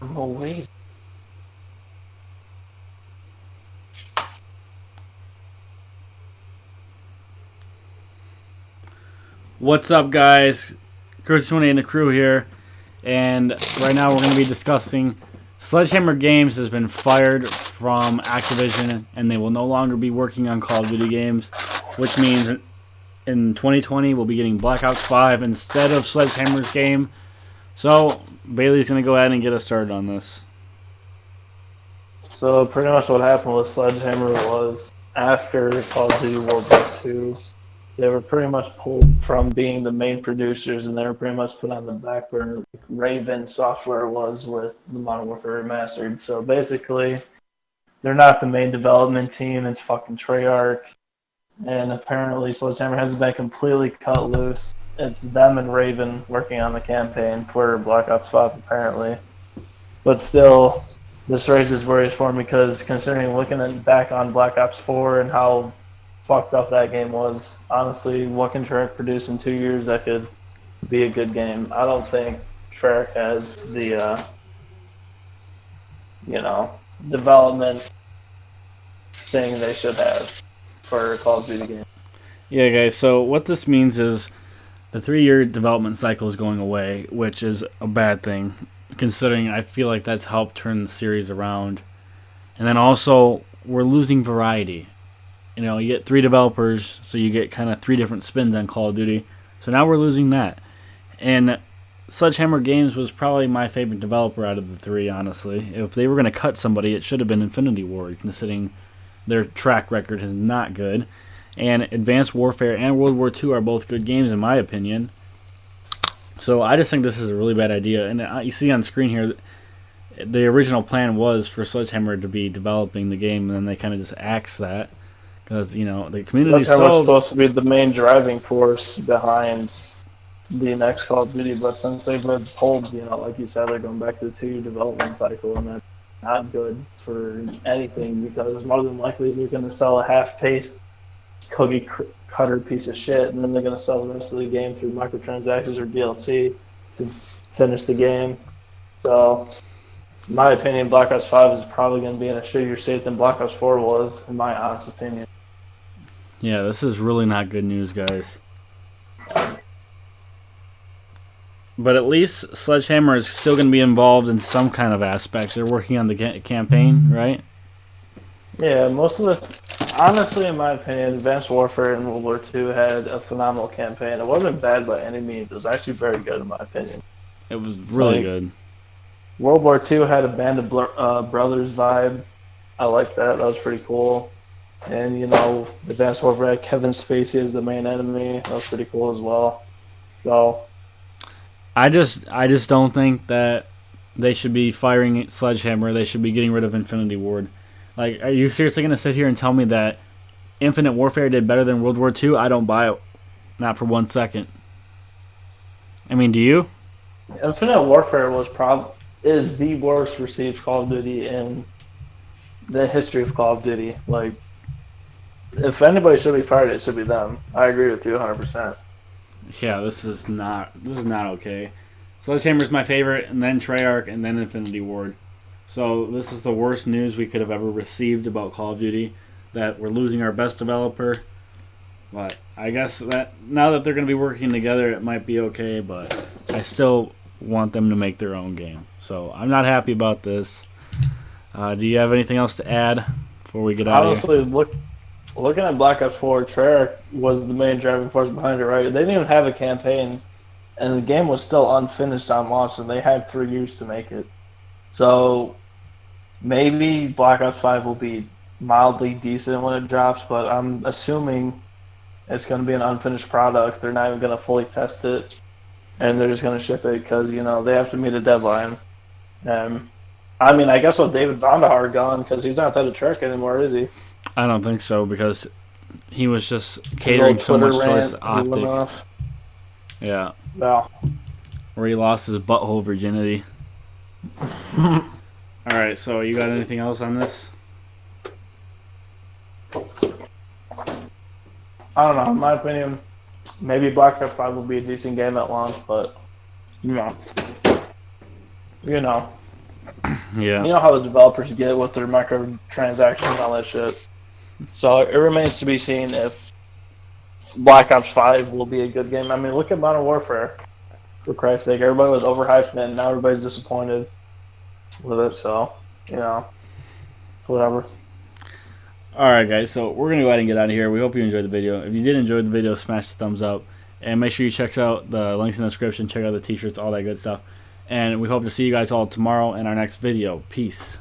No way. What's up, guys? Chris28 and the crew here, and right now we're going to be discussing Sledgehammer Games has been fired from Activision, and they will no longer be working on Call of Duty games, which means in 2020 we'll be getting Black Ops 5 instead of Sledgehammer's game. So Bailey's going to go ahead and get us started on this. So pretty much what happened with Sledgehammer was after Call of Duty World War II, they were pretty much pulled from being the main producers, and they were pretty much put on the back burner like Raven Software was with the Modern Warfare Remastered. So basically, they're not the main development team. It's fucking Treyarch. And apparently Sledgehammer hasn't been completely cut loose. It's them and Raven working on the campaign for Black Ops 5, apparently. But still, this raises worries for me because considering looking back on Black Ops 4 and how fucked up that game was, honestly, what can Treyarch produce in 2 years that could be a good game? I don't think Treyarch has the, development thing they should have for a Call of Duty game. Yeah, guys, so what this means is the 3-year development cycle is going away, which is a bad thing, considering I feel like that's helped turn the series around. And then also, we're losing variety. You know, you get 3 developers, so you get kind of 3 different spins on Call of Duty. So now we're losing that. And Sledgehammer Games was probably my favorite developer out of the 3, honestly. If they were going to cut somebody, it should have been Infinity Ward, considering their track record is not good. And Advanced Warfare and World War II are both good games, in my opinion. So I just think this is a really bad idea. And you see on screen here, the original plan was for Sledgehammer to be developing the game, and then they kind of just axed that. Because, you know, the community Sledgehammer was supposed to be the main driving force behind the next Call of Duty, but since they've been pulled, like you said, they're going back to the 2-year development cycle, and that's not good for anything because more than likely they're going to sell a half-paced cookie cutter piece of shit, and then they're going to sell the rest of the game through microtransactions or DLC to finish the game. So, in my opinion, Black Ops 5 is probably going to be in a shittier state than Black Ops 4 was, in my honest opinion. Yeah, this is really not good news, guys. But at least Sledgehammer is still going to be involved in some kind of aspect. They're working on the campaign, right? Yeah, honestly, in my opinion, Advanced Warfare and World War II had a phenomenal campaign. It wasn't bad by any means. It was actually very good, in my opinion. It was really good. World War II had a Band of Brothers vibe. I liked that. That was pretty cool. And, Advanced Warfare had Kevin Spacey as the main enemy. That was pretty cool as well. So I just don't think that they should be firing Sledgehammer. They should be getting rid of Infinity Ward. Like, are you seriously going to sit here and tell me that Infinite Warfare did better than World War II? I don't buy it. Not for 1 second. I mean, do you? Infinite Warfare is the worst received Call of Duty in the history of Call of Duty. Like, if anybody should be fired, it should be them. I agree with you 100%. Yeah, this is not okay. Sledgehammer's my favorite, and then Treyarch, and then Infinity Ward. So this is the worst news we could have ever received about Call of Duty, that we're losing our best developer. But I guess that now that they're going to be working together, it might be okay, but I still want them to make their own game. So I'm not happy about this. Do you have anything else to add before we get out of here? Honestly, looking at Black Ops 4, Treyarch was the main driving force behind it, right? They didn't even have a campaign, and the game was still unfinished on launch, and they had 3 years to make it. So maybe Black Ops 5 will be mildly decent when it drops, but I'm assuming it's going to be an unfinished product. They're not even going to fully test it, and they're just going to ship it because, they have to meet a deadline. I mean, I guess with David Vonderhaar gone, because he's not that a Trek anymore, is he? I don't think so, because he was just catering so much towards Optic. Yeah. Wow. Where he lost his butthole virginity. Alright, so you got anything else on this? I don't know. In my opinion, maybe Black Ops 5 will be a decent game at launch, but you know, you know, Yeah. you know how the developers get with their microtransactions and all that shit. So it remains to be seen if Black Ops 5 will be a good game. I mean, look at Modern Warfare. For Christ's sake, everybody was overhyped and now everybody's disappointed with it. So, you know, it's whatever. Alright, guys, so we're going to go ahead and get out of here. We hope you enjoyed the video. If you did enjoy the video, smash the thumbs up. And make sure you check out the links in the description. Check out the t-shirts, all that good stuff. And we hope to see you guys all tomorrow in our next video. Peace.